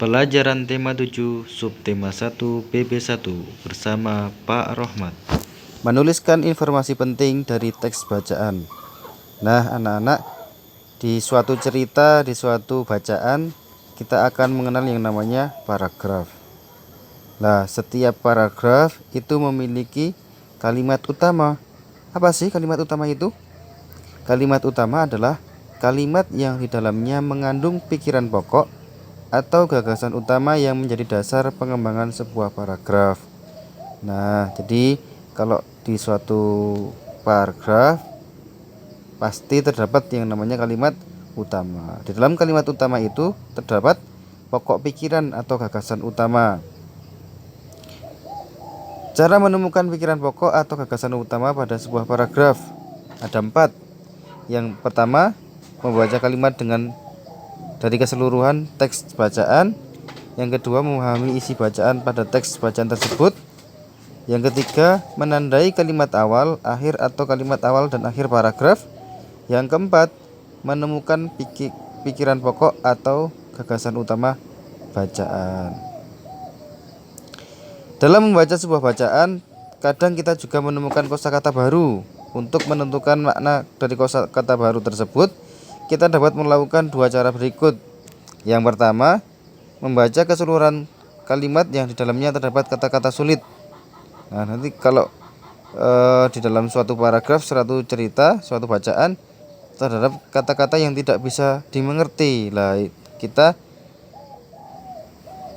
Pelajaran tema 7, subtema 1, BB1 bersama Pak Rohmat. Menuliskan informasi penting dari teks bacaan. Nah, anak-anak, di suatu cerita, di suatu bacaan, kita akan mengenal yang namanya paragraf. Nah, setiap paragraf itu memiliki kalimat utama. Apa sih kalimat utama itu? Kalimat utama adalah kalimat yang di dalamnya mengandung pikiran pokok atau gagasan utama yang menjadi dasar pengembangan sebuah paragraf. Nah, jadi kalau di suatu paragraf pasti terdapat yang namanya kalimat utama. Di dalam kalimat utama itu terdapat pokok pikiran atau gagasan utama. Cara menemukan pikiran pokok atau gagasan utama pada sebuah paragraf ada 4. Yang pertama, membaca kalimat dari keseluruhan teks bacaan. Yang kedua, memahami isi bacaan pada teks bacaan tersebut. Yang ketiga, menandai kalimat awal, akhir atau kalimat awal dan akhir paragraf. Yang keempat, menemukan pikiran pokok atau gagasan utama bacaan. Dalam membaca sebuah bacaan, kadang kita juga menemukan kosakata baru. Untuk menentukan makna dari kosakata baru tersebut, kita dapat melakukan 2 cara berikut. Yang pertama, membaca keseluruhan kalimat yang di dalamnya terdapat kata-kata sulit. Nah, nanti kalau di dalam suatu paragraf, suatu cerita, suatu bacaan terdapat kata-kata yang tidak bisa dimengerti. Lah, kita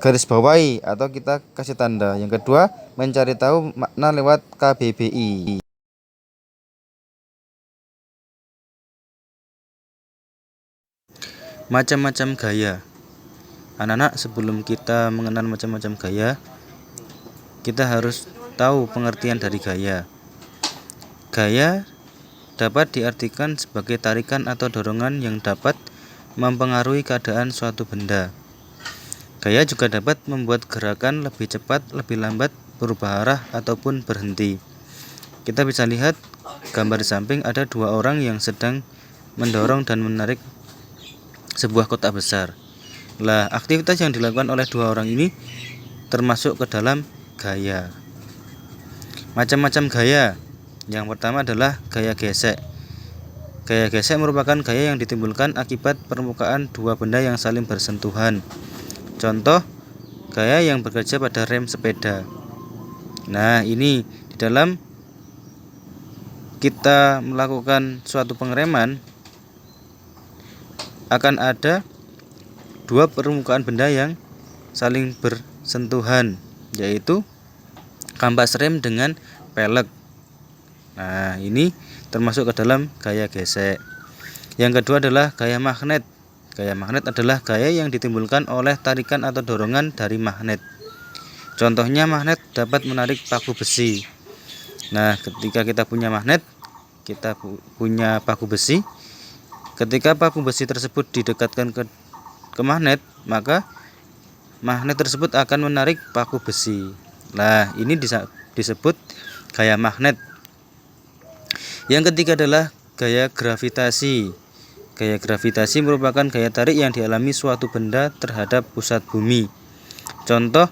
garis bawahi atau kita kasih tanda. Yang kedua, mencari tahu makna lewat KBBI. Macam-macam gaya. Anak-anak, sebelum kita mengenal macam-macam gaya, kita harus tahu pengertian dari gaya. Gaya dapat diartikan sebagai tarikan atau dorongan yang dapat mempengaruhi keadaan suatu benda. Gaya juga dapat membuat gerakan lebih cepat, lebih lambat, berubah arah, ataupun berhenti. Kita bisa lihat gambar di samping, ada 2 orang yang sedang mendorong dan menarik sebuah kotak besar. Lah, aktivitas yang dilakukan oleh 2 orang ini termasuk ke dalam gaya. Macam-macam gaya. Yang pertama adalah gaya gesek. Gaya gesek merupakan gaya yang ditimbulkan akibat permukaan 2 benda yang saling bersentuhan. Contoh, gaya yang bekerja pada rem sepeda. Nah, ini di dalam kita melakukan suatu pengereman, akan ada 2 permukaan benda yang saling bersentuhan, yaitu kampas rem dengan pelek. Nah, ini termasuk ke dalam gaya gesek. Yang kedua adalah gaya magnet. Gaya magnet adalah gaya yang ditimbulkan oleh tarikan atau dorongan dari magnet. Contohnya, magnet dapat menarik paku besi. Nah, ketika kita punya magnet, kita punya paku besi. Ketika paku besi tersebut didekatkan ke magnet, maka magnet tersebut akan menarik paku besi. Nah, ini disebut gaya magnet. Yang ketiga adalah gaya gravitasi. Gaya gravitasi merupakan gaya tarik yang dialami suatu benda terhadap pusat bumi. Contoh,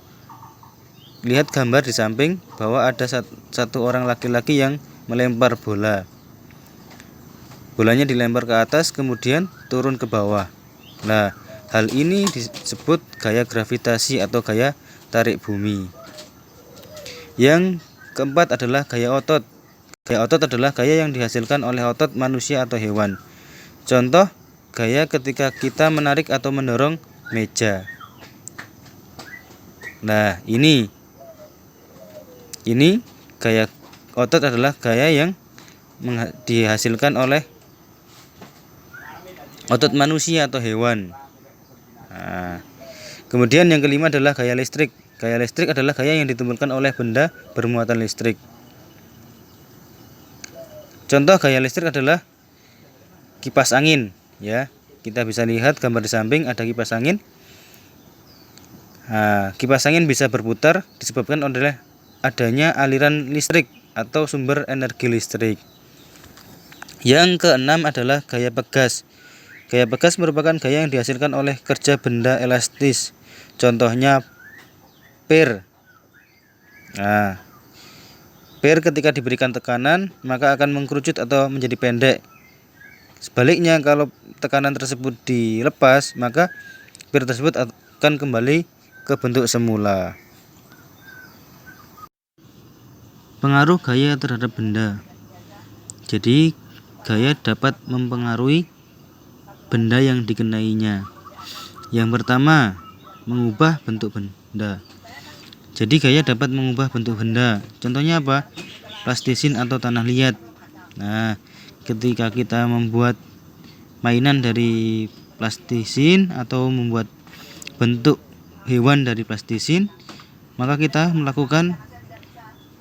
lihat gambar di samping bahwa ada satu orang laki-laki yang melempar bola. Bolanya dilempar ke atas, kemudian turun ke bawah. Nah, hal ini disebut gaya gravitasi atau gaya tarik bumi. Yang keempat adalah gaya otot. Gaya otot adalah gaya yang dihasilkan oleh otot manusia atau hewan. Contoh, gaya ketika kita menarik atau mendorong meja. Nah, ini gaya otot adalah gaya yang dihasilkan oleh otot manusia atau hewan. Nah, kemudian yang kelima adalah gaya listrik. Gaya listrik adalah gaya yang ditimbulkan oleh benda bermuatan listrik. Contoh gaya listrik adalah kipas angin, ya. Kita bisa lihat gambar di samping, ada kipas angin. Nah, kipas angin bisa berputar disebabkan oleh adanya aliran listrik atau sumber energi listrik. Yang keenam adalah gaya pegas. Gaya pegas merupakan gaya yang dihasilkan oleh kerja benda elastis. Contohnya per. Nah, per ketika diberikan tekanan maka akan mengkerucut atau menjadi pendek. Sebaliknya kalau tekanan tersebut dilepas maka per tersebut akan kembali ke bentuk semula. Pengaruh gaya terhadap benda. Jadi gaya dapat mempengaruhi benda yang dikenainya. Yang pertama, mengubah bentuk benda. Jadi gaya dapat mengubah bentuk benda. Contohnya apa? Plastisin atau tanah liat. Nah, ketika kita membuat mainan dari plastisin atau membuat bentuk hewan dari plastisin, maka kita melakukan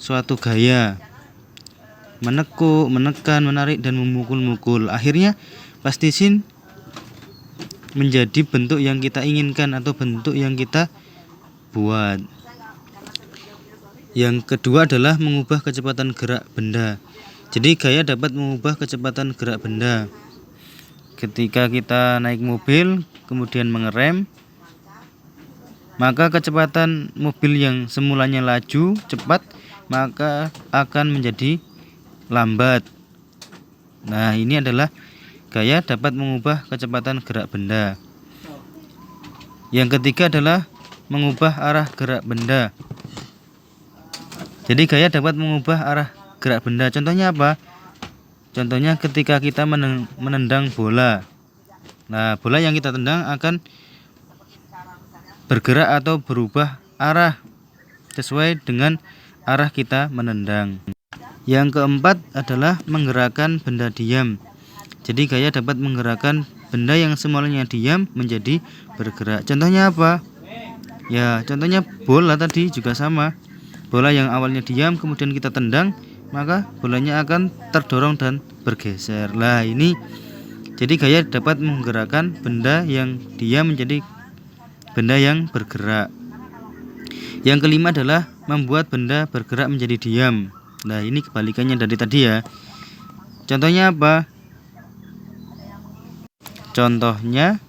suatu gaya, menekuk, menekan, menarik, dan memukul-mukul. Akhirnya plastisin menjadi bentuk yang kita inginkan atau bentuk yang kita buat. Yang kedua adalah mengubah kecepatan gerak benda. Jadi gaya dapat mengubah kecepatan gerak benda. Ketika kita naik mobil kemudian mengerem, maka kecepatan mobil yang semulanya laju cepat maka akan menjadi lambat. Nah, ini adalah gaya dapat mengubah kecepatan gerak benda. Yang ketiga adalah mengubah arah gerak benda. Jadi gaya dapat mengubah arah gerak benda. Contohnya apa? Contohnya ketika kita menendang bola. Nah, bola yang kita tendang akan bergerak atau berubah arah sesuai dengan arah kita menendang. Yang keempat adalah menggerakkan benda diam. Jadi gaya dapat menggerakkan benda yang semulanya diam menjadi bergerak. Contohnya apa? Ya, contohnya bola tadi juga sama. Bola yang awalnya diam kemudian kita tendang, maka bolanya akan terdorong dan bergeser. Lah, ini jadi gaya dapat menggerakkan benda yang diam menjadi benda yang bergerak. Yang kelima adalah membuat benda bergerak menjadi diam. Nah, ini kebalikannya dari tadi ya. Contohnya apa? Contohnya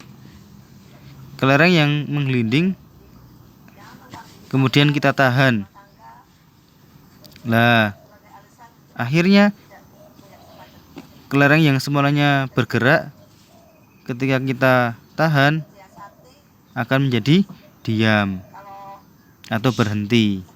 kelereng yang menggelinding kemudian kita tahan. Nah, akhirnya kelereng yang semulanya bergerak ketika kita tahan akan menjadi diam atau berhenti.